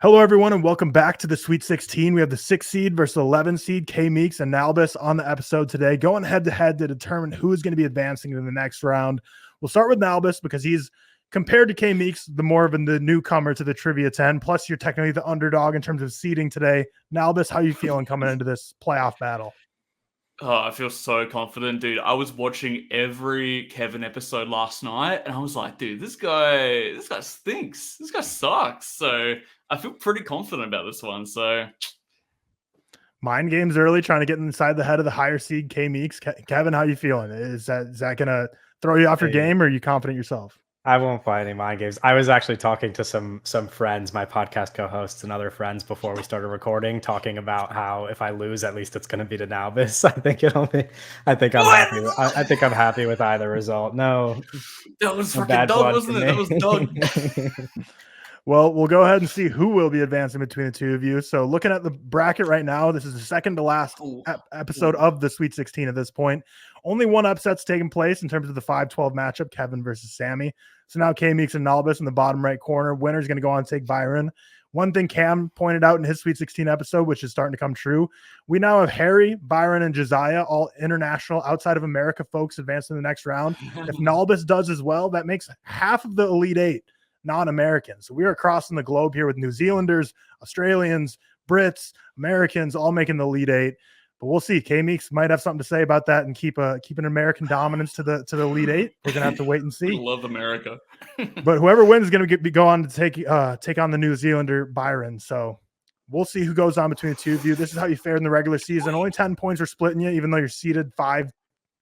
Hello, everyone, and welcome back to the Sweet 16. We have the 6 seed versus 11 seed KMeeks and Nalbis on the episode today, going head-to-head to determine who is going to be advancing in the next round. We'll start with Nalbis because he's, compared to KMeeks, the more of the newcomer to the Trivia 10. Plus, you're technically the underdog in terms of seeding today. Nalbis, how you feeling coming into this playoff battle? Oh, I feel so confident, dude. I was watching every Kevin episode last night, and I was like, dude, this guy stinks. This guy sucks. So I feel pretty confident about this one. So mind games early, trying to get inside the head of the higher seed KMeeks. Kevin, how you feeling? Is that gonna throw you off your game, or are you confident yourself? I won't play any mind games. I was actually talking to some friends, my podcast co-hosts and other friends before we started recording, talking about how if I lose, at least it's going to be to Nalbis. I think I'm happy with either result. No, that was fucking dog, wasn't it? That was dog. Well, we'll go ahead and see who will be advancing between the two of you. So looking at the bracket right now, this is the second to last episode of the Sweet 16 at this point. Only one upset's taken place in terms of the 5-12 matchup, Kevin versus Sammy. So now KMeeks and Nalbis in the bottom right corner. Winner's going to go on to take Byron. One thing Cam pointed out in his Sweet 16 episode, which is starting to come true, we now have Harry, Byron, and Josiah, all international, outside of America folks, advancing the next round. If Nalbis does as well, that makes half of the Elite Eight non-Americans. So we are crossing the globe here with New Zealanders, Australians, Brits, Americans, all making the Elite Eight. But we'll see. KMeeks might have something to say about that and keep an American dominance to the Elite Eight. We're gonna have to wait and see. We love America. But whoever wins is gonna go on to take on the New Zealander Byron. So we'll see who goes on between the two of you. This is how you fared in the regular season. Only 10 points are splitting you, even though you're seeded 5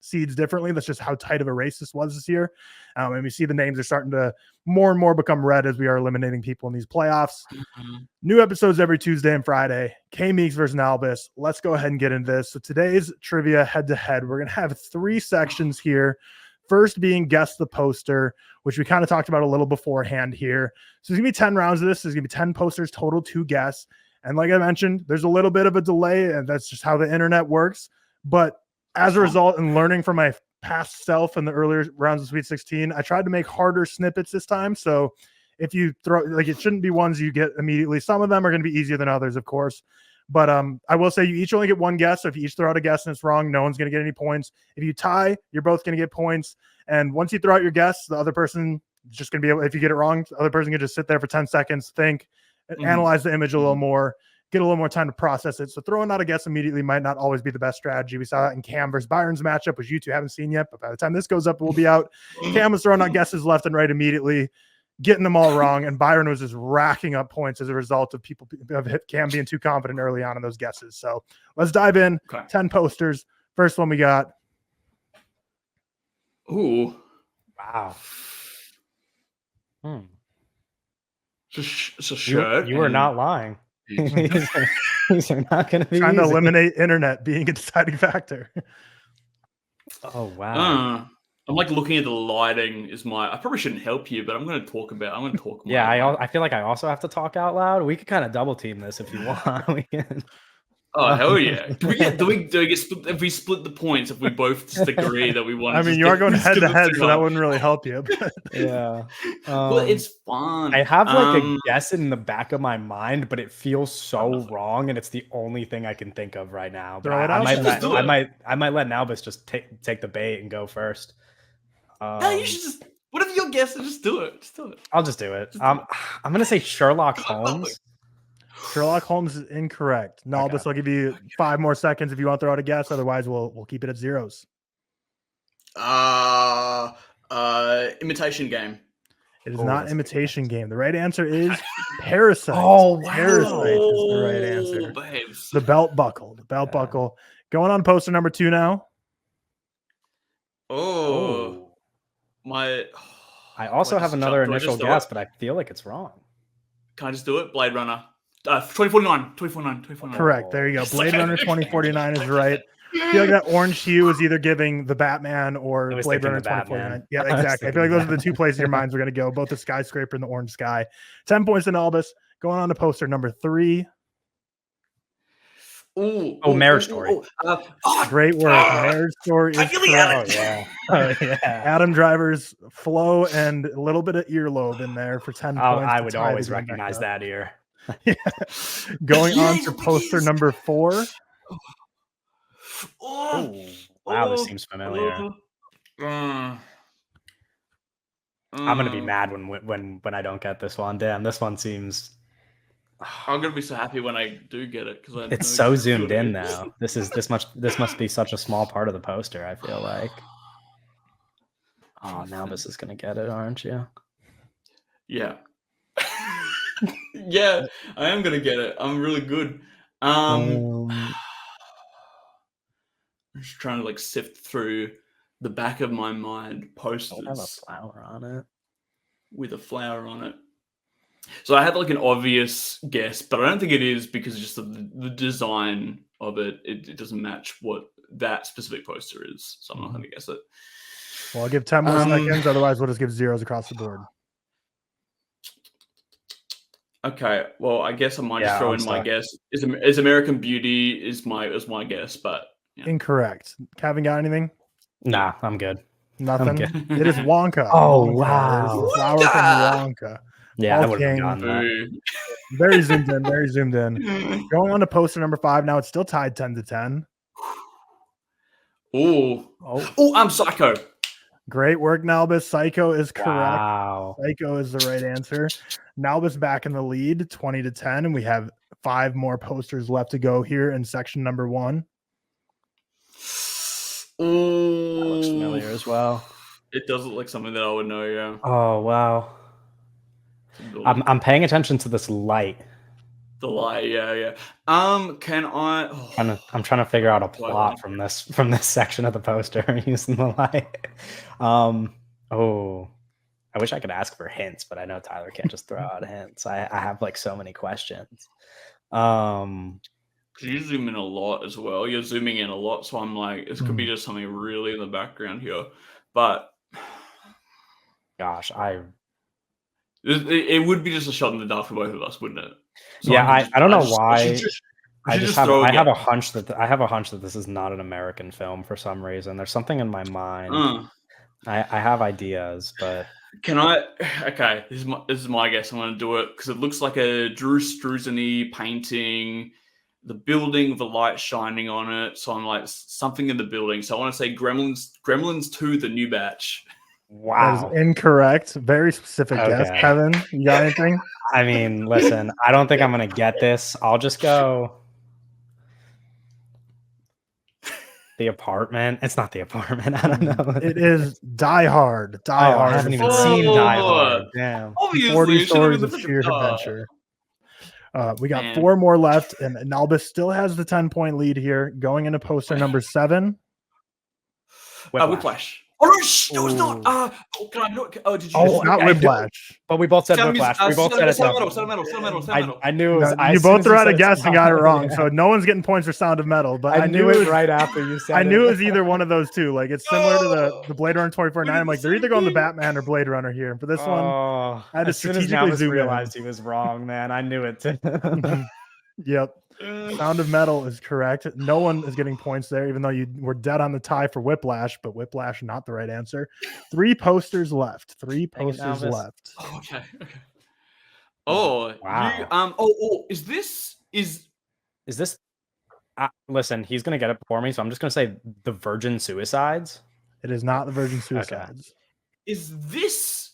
seeds differently. That's just how tight of a race this was this year. And we see the names are starting to more and more become red as we are eliminating people in these playoffs. New episodes every Tuesday and Friday. KMeeks versus Nalbis. Let's go ahead and get into this. So today's trivia head-to-head, we're going to have 3 sections here. First being Guess the Poster, which we kind of talked about a little beforehand here. So there's going to be 10 rounds of this. There's going to be 10 posters total to guess. And like I mentioned, there's a little bit of a delay, and that's just how the internet works. But as a result, and learning from my past self in the earlier rounds of Sweet 16, I tried to make harder snippets this time. So if you throw, it shouldn't be ones you get immediately. Some of them are going to be easier than others, of course. But I will say you each only get one guess. So if you each throw out a guess and it's wrong, no one's going to get any points. If you tie, you're both going to get points. And once you throw out your guess, the other person is just going to be able, if you get it wrong, the other person can just sit there for 10 seconds, think, analyze the image a little more, get a little more time to process it. So throwing out a guess immediately might not always be the best strategy. We saw that in Cam versus Byron's matchup, which you two haven't seen yet, but by the time this goes up, it will be out. Cam was throwing out guesses left and right immediately, getting them all wrong, and Byron was just racking up points as a result of Cam being too confident early on in those guesses. So let's dive in. Okay. 10 posters. First one we got. Ooh. Wow. It's a shirt. You are not lying. These are not going to be trying easy. to eliminate internet being a deciding factor. Oh wow! I'm like looking at the lighting. I probably shouldn't help you, but I'm going to talk more. Yeah, I feel like I also have to talk out loud. We could kind of double team this if you want. We can. Oh hell yeah! Do we get split, if we split the points, if we both just agree that we want? I mean, you are going head to head, so that wouldn't really help you. But. Yeah, well, it's fun. I have like a guess in the back of my mind, but it feels so wrong, and it's the only thing I can think of right now. But I might let Nalbis just take the bait and go first. No, you should just. Whatever your guess is, just do it. Just do it. I'll just do it. I'm gonna say Sherlock Holmes. Sherlock Holmes is incorrect. Nalbis, I'll give you 5 more seconds if you want to throw out a guess. Otherwise, we'll keep it at zeros. Imitation Game. It is not Imitation Game. The right answer is Parasite. Oh, wow. Parasite is the right answer. Babes. The belt buckle. The belt buckle. Going on poster number 2 now. I also have another initial guess, but I feel like it's wrong. Can I just do it? Blade Runner. 2049. Correct. There you go. Blade Runner 2049 is right. I feel like that orange hue is either giving the Batman or Blade Runner 2049. Yeah, exactly. I feel like those are the 2 places your minds are going to go, both the skyscraper and the orange sky. 10 points in Nalbis. Going on to poster number 3. Marriage Story. Great work. Marriage Story is correct. Yeah. Adam Driver's flow and a little bit of earlobe in there for 10 points. I would always recognize that ear. Going on to poster number 4. Oh, wow, this seems familiar. I'm gonna be mad when I don't get this one. Damn, this one seems. I'm gonna be so happy when I do get it because It's so zoomed in now. This must be such a small part of the poster. I feel like. Oh, Nalbis is gonna get it, aren't you? Yeah. Yeah, I am gonna get it. I'm really good. I'm just trying to like sift through the back of my mind posters. Don't have a flower on it. With a flower on it. So I had like an obvious guess, but I don't think it is because just the design of it, it doesn't match what that specific poster is. So I'm not going to guess it. Well, I'll give 10 more seconds. Otherwise, we'll just give zeros across the board. Okay. Well, I guess I might just throw in my guess. Is American Beauty is my guess, but yeah. Incorrect. Kevin, got anything? Nah, I'm good. Nothing. It is Wonka. Oh, Wonka. wow. It's the flower from Wonka. Yeah, All I would have king. gotten that. Very zoomed in. Very zoomed in. Going on to poster number 5 now. It's still tied 10-10. Oh, I'm Psycho. Great work, Nalbis. Psycho is correct. Wow. Psycho is the right answer. Nalbis back in the lead, 20-10, and we have 5 more posters left to go here in section number 1. That looks familiar as well. It does look like something that I would know, yeah. Oh, wow. I'm paying attention to this light. The light, yeah. Can I? I'm trying to figure out a plot from this section of the poster using the light. I wish I could ask for hints, but I know Tyler can't just throw out hints. I have like so many questions. You zoom in a lot as well. You're zooming in a lot, so I'm like, this could be just something really in the background here. But gosh, it would be just a shot in the dark for both of us, wouldn't it? So yeah, I don't know why. I have a hunch that this is not an American film for some reason. There's something in my mind. I have ideas, but can I? Okay, this is my guess. I'm going to do it because it looks like a Drew Struzany painting. The building, the light shining on it. So I'm like something in the building. So I want to say Gremlins 2, the new batch. Wow. That is incorrect. Very specific guess. Kevin, you got anything? I mean, listen, I don't think I'm going to get this. I'll just go The Apartment. It's not The Apartment. I don't know. It is Die Hard. Die Hard. I haven't even seen Die Hard. Damn. 40 stories of sheer adventure. We got 4 more left, and Nalbis still has the 10-point lead here. Going into poster number 7. Whiplash. Oh no, that was not. Did you? Oh, not Whiplash. But we both said Whiplash. We both said it. I knew it was. You both threw out a guess and got it wrong, so no one's getting points for Sound of Metal. But I knew it right after you said it. I knew it was either one of those two. Like it's similar to the Blade Runner 2049. I'm like, they're either going the Batman or Blade Runner here. For this one, I had to strategically zoom in. Realized he was wrong, man. I knew it too. Yep. Sound of Metal is correct. No one is getting points there, even though you were dead on the tie for Whiplash, but Whiplash not the right answer. 3 posters left. 3 posters left. Oh, okay. Oh, wow. Is this? Listen, he's gonna get it before me, so I'm just gonna say the Virgin Suicides. It is not the Virgin Suicides. Okay. Is this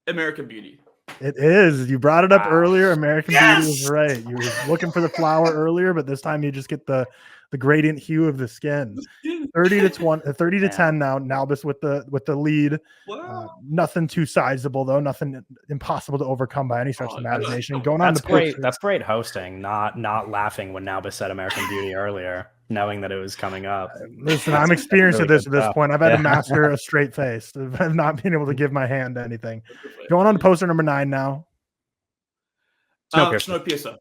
American Beauty? It is. You brought it up earlier. American Beauty is right. You were looking for the flower earlier, but this time you just get the gradient hue of the skin. 30-10 now. Nalbis with the lead. Wow. Nothing too sizable though. Nothing impossible to overcome by any stretch of imagination. Going on that's to great. That's great hosting. Not laughing when Nalbis said American Beauty earlier, knowing that it was coming up. Listen, I'm experienced at this point. I've had to master a straight face. I've not been able to give my hand to anything. Going on to poster number 9 now. Snowpiercer.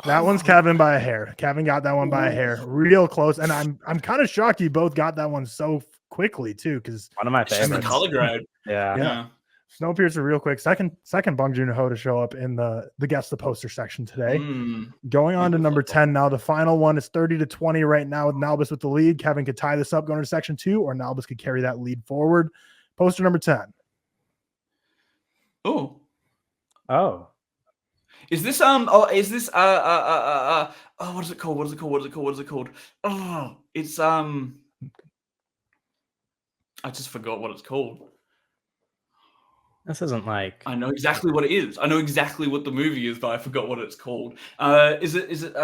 That one's Kevin by a hair. Kevin got that one by a hair, real close. And I'm kind of shocked you both got that one so quickly too, because one of my favorites. The color grade. Yeah. Snowpiercer, real quick. Second Bong Joon-ho to show up in the Guess the Poster section today. Going on to number 10 now. The final one is 30-20 right now with Nalbis with the lead. Kevin could tie this up going to section 2, or Nalbis could carry that lead forward. Poster number 10. Oh. Is this oh what is it called? What is it called? What is it called? What is it called? Oh, it's I just forgot what it's called. This isn't like I know exactly what it is. I know exactly what the movie is, but I forgot what it's called. Is it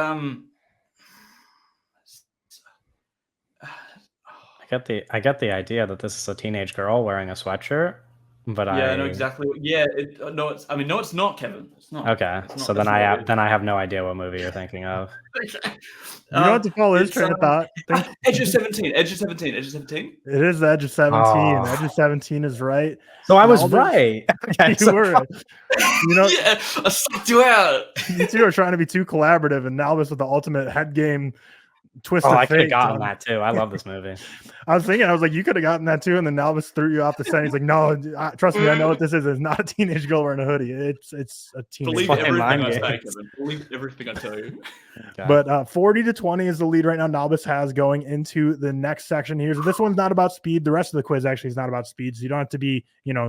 I get the idea that this is a teenage girl wearing a sweatshirt, but I know exactly. No, it's not, Kevin. It's not. Okay, It's not, so then I have no idea what movie you're thinking of. You know what to follow his train of thought. Edge of 17. Edge of 17. Edge of 17. It is the Edge of 17. Oh. Edge of 17 is right. So I was Nalbis- right. Okay, You were. You know, Yeah, I sucked you out. you two are trying to be too collaborative, and Nalbis with the ultimate head game twist Oh, of I could have fate. gotten that too. I love this movie. I was like, you could have gotten that too, and then Nalbis threw you off the set. He's like, no, trust me, I know what this is. It's not a teenage girl wearing a hoodie. It's a teenage. Believe fucking everything mind I say, games. Kevin. Believe everything I tell you. Okay. But 40-20 is the lead right now. Nalbis has going into the next section here. So this one's not about speed. The rest of the quiz actually is not about speed. So you don't have to be,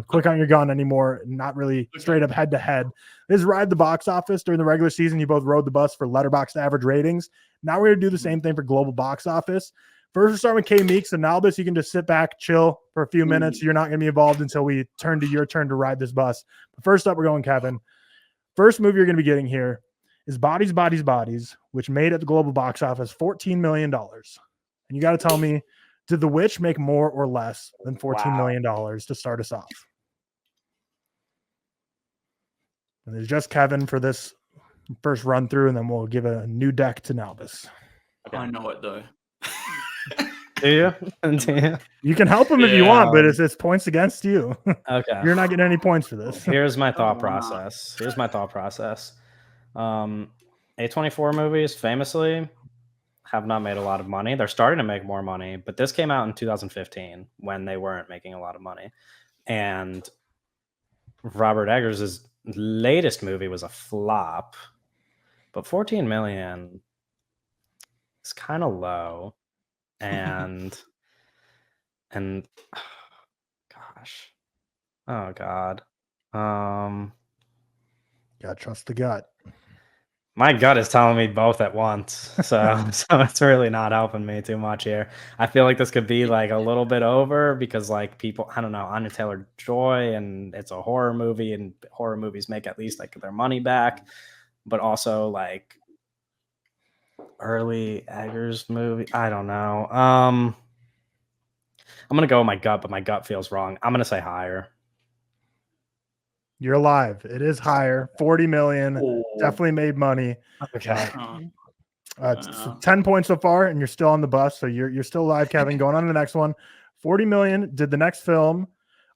quick on your gun anymore. Not really straight up head to head. This is ride the box office during the regular season. You both rode the bus for Letterboxd average ratings. Now we're going to do the same thing for global box office. First, we'll start with K Meeks and Nalbis. You can just sit back, chill for a few minutes. You're not going to be involved until we turn to your turn to ride this bus. But first up, we're going Kevin. First movie you're going to be getting here is Bodies, Bodies, Bodies, which made at the global box office $14 million. And you got to tell me, did The Witch make more or less than $14 million to start us off? And there's just Kevin for this first run through, and then we'll give a new deck to Nalbis. I know it though. Do you? You can help him if you want, but it's points against you. Okay. You're not getting any points for this. Here's my thought process. A24 movies famously have not made a lot of money. They're starting to make more money, but this came out in 2015 when they weren't making a lot of money. And Robert Eggers' latest movie was a flop, but 14 million is kind of low. And gosh. Oh God. Gotta trust the gut. My gut is telling me both at once. So it's really not helping me too much here. I feel like this could be like a little bit over because like people, I don't know, Anya Taylor-Joy, and it's a horror movie, and horror movies make at least like their money back. But also like early Eggers movie, I don't know. I'm gonna go with my gut, but my gut feels wrong. I'm gonna say higher. You're alive. It is higher. 40 million. Oh. Definitely made money. Okay. It's 10 points so far, and you're still on the bus. So you're still alive, Kevin. Going on to the next one. 40 million. Did the next film,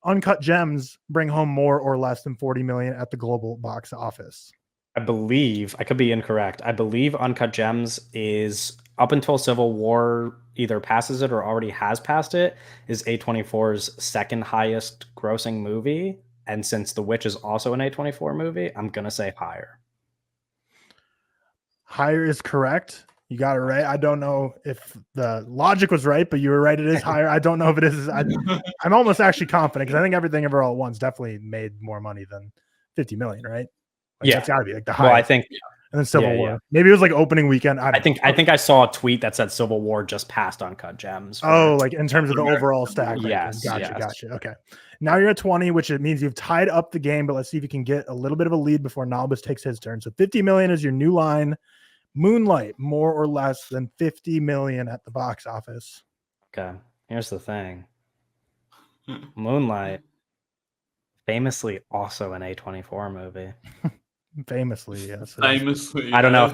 Uncut Gems, bring home more or less than 40 million at the global box office? I believe, I could be incorrect. I believe Uncut Gems is, up until Civil War either passes it or already has passed it, is A24's second highest grossing movie. And since The Witch is also an A24 movie, I'm going to say higher. Higher is correct. You got it right. I don't know if the logic was right, but you were right. It is higher. I don't know if it is. I'm almost actually confident because I think Everything Ever All at Once definitely made more money than 50 million, right? Like, Yeah. That's got to be like the highest. Well, I think, And then Civil Yeah, War. yeah. Maybe it was like opening weekend. I think I saw a tweet that said Civil War just passed Uncut Gems. Oh, like in terms of the overall stack. ranking. Yes, Gotcha. yes. Gotcha. Okay. Now you're at 20, which it means you've tied up the game, but let's see if you can get a little bit of a lead before Nalbis takes his turn. So 50 million is your new line. Moonlight, more or less than 50 million at the box office. Okay. Here's the thing. Moonlight, famously also an A24 movie. Famously, yes. Famously. I don't know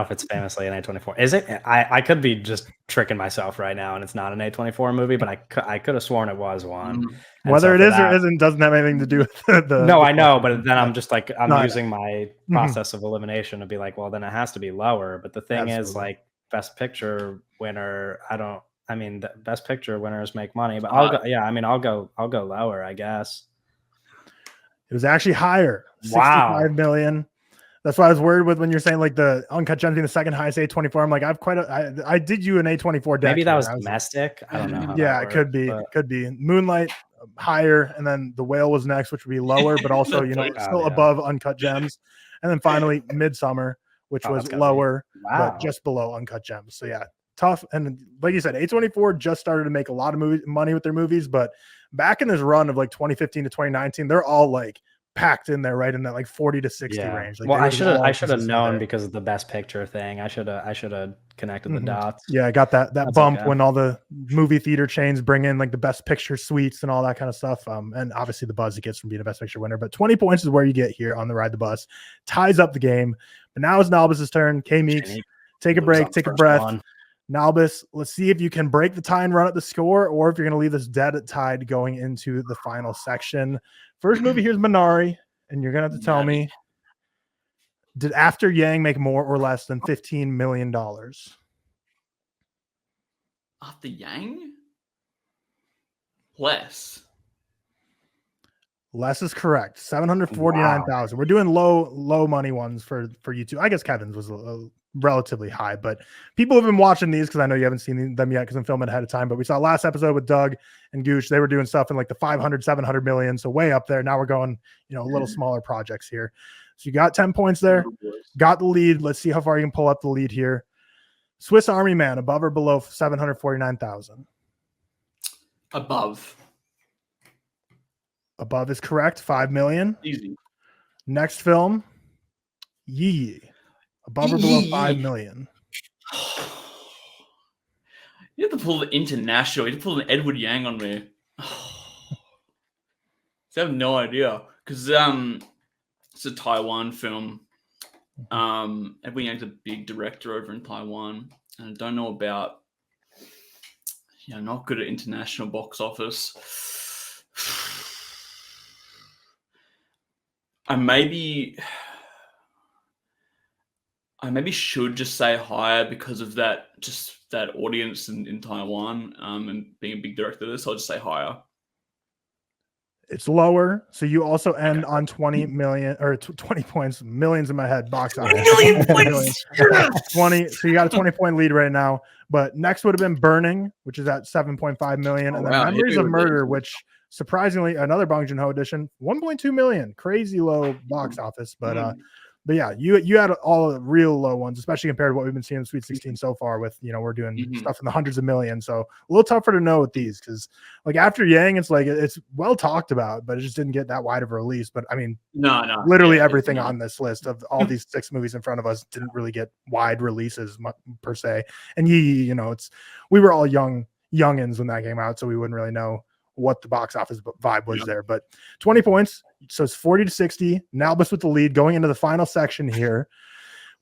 if it's famously an A24. Is it? I could be just tricking myself right now, and it's not an A24 movie, but I could have sworn it was one. And Whether so it for is that- or isn't doesn't have anything to do with the. No, I know, but then I'm just like I'm No, using my process of elimination to be like, well, then it has to be lower. But the thing is, Absolutely. like, Best Picture winner, the Best Picture winners make money, but I'll go lower, I guess. It was actually higher. Wow. 65 million. That's why I was worried with when you're saying like the Uncut Gems being the second highest A24. I'm like, I did you an A24 deck. Maybe that here. was I domestic. I don't know. how Yeah, that it could be. works, but- Could be. Moonlight higher, and then The Whale was next, which would be lower, but also, Okay. still Yeah. above Uncut Gems. And then finally, Midsummer, which was that's gotta be- lower, Wow. but just below Uncut Gems. So yeah, tough. And like you said, A24 just started to make a lot of money with their movies, but back in this run of like 2015 to 2019, they're all like packed in there, right in that like 40 to 60 range. Like well, they I was should all have consistent known there. because of the Best Picture thing. I should have connected the dots. Yeah, I got that That's bump okay. when all the movie theater chains bring in like the Best Picture suites and all that kind of stuff. And obviously the buzz it gets from being a Best Picture winner. But 20 points is where you get here on the Ride the Bus. Ties up the game. But now it's Nalbis's turn. KMeeks, take a break, take a breath. Nalbis, let's see if you can break the tie and run up the score, or if you're going to leave this dead tied going into the final section. First movie here's Minari, and you're going to have to tell me, did After Yang make more or less than $15 million? After Yang? Less. Less is correct. 749,000. We're doing low money ones for you two. I guess Kevin's was relatively high, but people have been watching these because I know you haven't seen them yet because I'm filming ahead of time. But we saw last episode with Doug and Gooch. They were doing stuff in like the 500, 700 million. So way up there. Now we're going, a little smaller projects here. So you got 10 points there. Got the lead. Let's see how far you can pull up the lead here. Swiss Army Man, above or below 749,000? Above. Above is correct. 5 million. Easy. Next film, Yee. Above or below 5 million? You have to pull the international. You have to pull an Edward Yang on me. I have no idea because it's a Taiwan film. Edward Yang's a big director over in Taiwan, and I don't know about. Not good at international box office. I maybe should just say higher because of that audience in Taiwan and being a big director of this. I'll just say higher. It's lower. So you also end on 20 million or 20 points, millions in my head, box office. 20 million points. 20. So you got a 20-point lead right now. But next would have been Burning, which is at 7.5 million. And then Memories of Murder, which surprisingly, another Bong Joon-ho edition, 1.2 million. Crazy low box office. But yeah, you had all the real low ones, especially compared to what we've been seeing in Sweet 16 so far with, we're doing stuff in the hundreds of millions. So a little tougher to know with these because like After Yang, it's like it's well talked about, but it just didn't get that wide of a release. But I mean, literally everything on this list of all these 6 movies in front of us didn't really get wide releases per se. And we were all youngins when that came out, so we wouldn't really know what the box office vibe was there. But 20 points, so it's 40 to 60. Nalbis with the lead going into the final section here,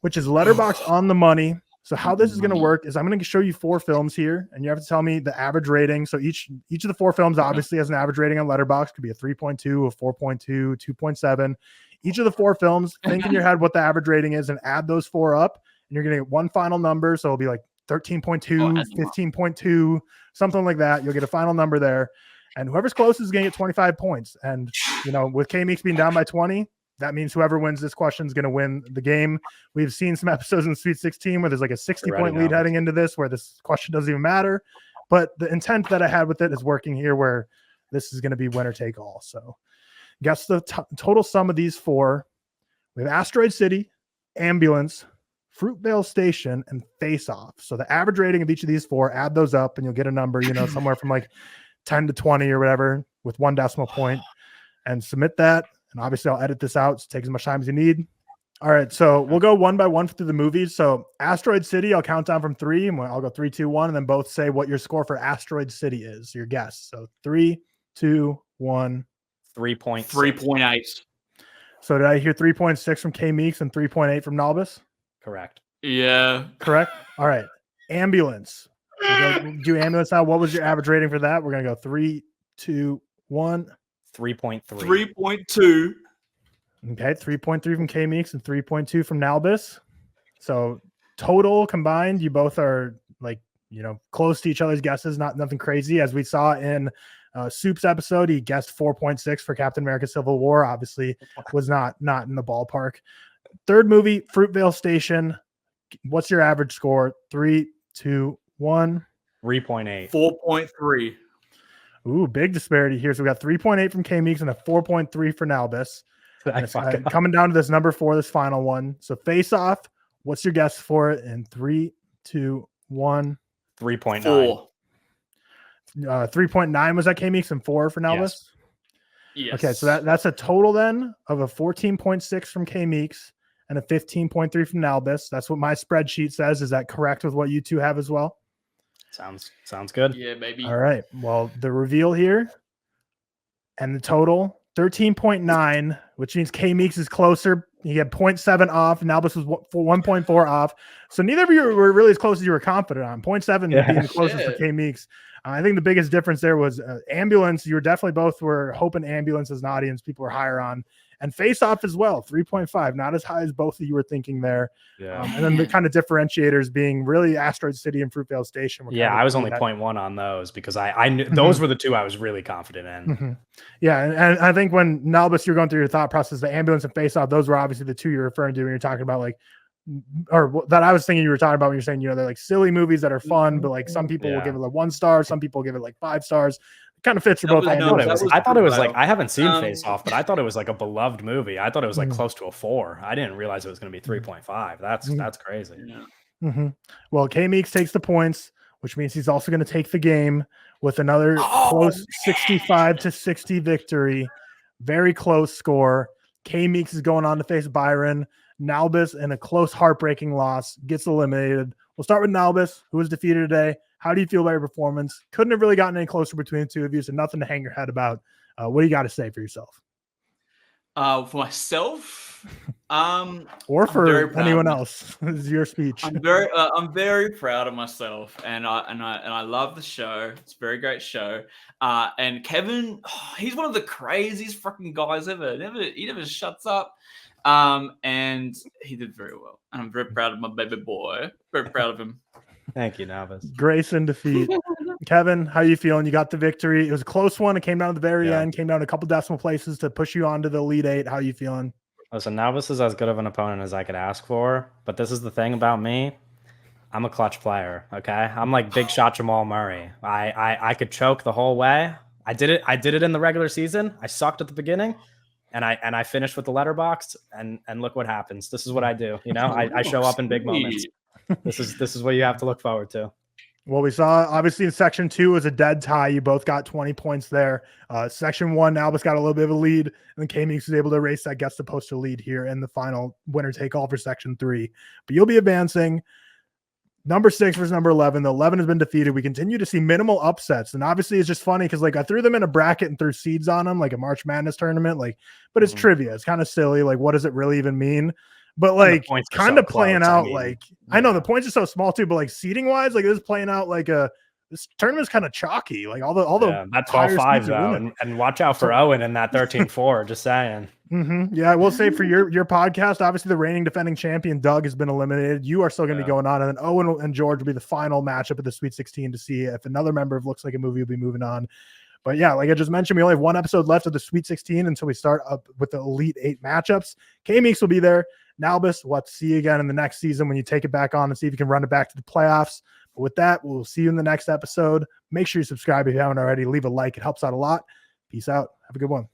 which is Letterboxd on the money. So how this is going to work is I'm going to show you 4 films here, and you have to tell me the average rating. So each of the 4 films obviously has an average rating on Letterboxd. Could be a 3.2, a 4.2, 2.7. Each of the 4 films, think in your head what the average rating is and add those 4 up, and you're going to get one final number. So it'll be like 13.2, 15.2, something like that. You'll get a final number there. And whoever's closest is going to get 25 points. And, with KMeeks being down by 20, that means whoever wins this question is going to win the game. We've seen some episodes in Sweet 16 where there's like a 60-point lead heading into this, where this question doesn't even matter. But the intent that I had with it is working here, where this is going to be winner take all. So guess the total sum of these 4. We have Asteroid City, Ambulance, Fruitvale Station, and Face Off. So the average rating of each of these 4, add those up and you'll get a number, somewhere from like 10 to 20 or whatever with 1 decimal point, and submit that. And obviously I'll edit this out. So take as much time as you need. All right. So we'll go one by one through the movies. So Asteroid City, I'll count down from 3 and I'll go 3, 2, 1, and then both say what your score for Asteroid City is, your guess. So 3, 2, 1. 3.8. So did I hear 3.6 from KMeeks and 3.8 from Nalbis? Correct. Yeah. Correct. All right. Ambulance. We'll do Ambulance now. What was your average rating for that? We're going to go 3, 2, 1. 3.3. 3.2. Okay. 3.3 from KMeeks and 3.2 from Nalbis. So total combined, you both are like, close to each other's guesses, nothing crazy. As we saw in Soup's episode, he guessed 4.6 for Captain America Civil War. Obviously was not in the ballpark. Third movie, Fruitvale Station. What's your average score? 3, 2, 1. 3.8. 4.3. Ooh, big disparity here. So we got 3.8 from KMeeks and a 4.3 for Nalbis. Coming down to this number 4, this final one. So face off. What's your guess for it? In 3, 2, 1. 3.9. 4. 3.9 was that KMeeks and 4 for Nalbis? Yes. Okay, so that's a total then of a 14.6 from KMeeks and a 15.3 from Nalbis. That's what my spreadsheet says. Is that correct with what you two have as well? Sounds good. Yeah, maybe. All right. Well, the reveal here and the total 13.9, which means KMeeks is closer. He had 0.7 off. Nalbis was 1.4 off. So neither of you were really as close as you were confident on. 0.7 being the closest for KMeeks. I think the biggest difference there was ambulance. You were definitely both were hoping ambulance as an audience. People were higher on. And face off as well, 3.5, not as high as both of you were thinking there. Yeah. And then the kind of differentiators being really Asteroid City and Fruitvale Station. Yeah, I was only 0.1 on those because I knew those were the two I was really confident in. Yeah, and I think when Nalbis, you're going through your thought process, the ambulance and face off, those were obviously the two you're referring to when you're talking about like, or that I was thinking you were talking about when you're saying, they're like silly movies that are fun, but like some people will give it like 1 star, some people give it like 5 stars. It kind of fits for both. I thought it was like, I haven't seen Face Off, but I thought it was like a beloved movie. I thought it was like close to a 4. I didn't realize it was going to be 3.5. That's crazy. Yeah. Well, KMeeks takes the points, which means he's also going to take the game with another close 65-60 victory. Very close score. KMeeks is going on to face Byron. Nalbis, in a close, heartbreaking loss, gets eliminated. We'll start with Nalbis, who was defeated today. How do you feel about your performance? Couldn't have really gotten any closer between the two of you, so nothing to hang your head about. What do you got to say for yourself? For myself, or for anyone else, this is your speech. I'm very proud of myself, and I love the show. It's a very great show. And Kevin, he's one of the craziest fucking guys ever. He never shuts up. And he did very well. And I'm very proud of my baby boy. Very proud of him. Thank you, Nalbis. Grace and defeat. Kevin, how you feeling? You got the victory. It was a close one. It came down to the very end. Came down a couple decimal places to push you on to the Elite 8. How you feeling? Listen, Nalbis is as good of an opponent as I could ask for. But this is the thing about me. I'm a clutch player. Okay, I'm like big shot Jamal Murray. I could choke the whole way. I did it in the regular season. I sucked at the beginning. And I finished with the Letterboxd, and look what happens. This is what I do. I show up in big moments. This is what you have to look forward to. Well, we saw obviously in section 2 was a dead tie. You both got 20 points there. Section 1, Nalbis got a little bit of a lead, and then KMeeks was able to erase that gets to post a lead here in the final winner take all for section 3. But you'll be advancing. Number 6 versus number 11. The 11 has been defeated. We continue to see minimal upsets. And obviously it's just funny because like I threw them in a bracket and threw seeds on them, like a March Madness tournament. But it's trivia. It's kind of silly. Like, what does it really even mean? But like kind of playing out I know the points are so small too, but like seeding wise, like this is playing out like this tournament's kind of chalky. Like all the that 12-5 though, and watch out for Owen in that 13-4. Just saying. Yeah, I will say for your podcast, obviously the reigning defending champion Doug has been eliminated. You are still going to be going on, and then Owen and George will be the final matchup of the Sweet 16 to see if another member of Looks Like a Movie will be moving on. But yeah, like I just mentioned, we only have 1 episode left of the Sweet 16 until we start up with the Elite 8 matchups. KMeeks will be there. Nalbis, we'll have to see you again in the next season when you take it back on and see if you can run it back to the playoffs. But with that, we'll see you in the next episode. Make sure you subscribe if you haven't already. Leave a like. It helps out a lot. Peace out. Have a good one.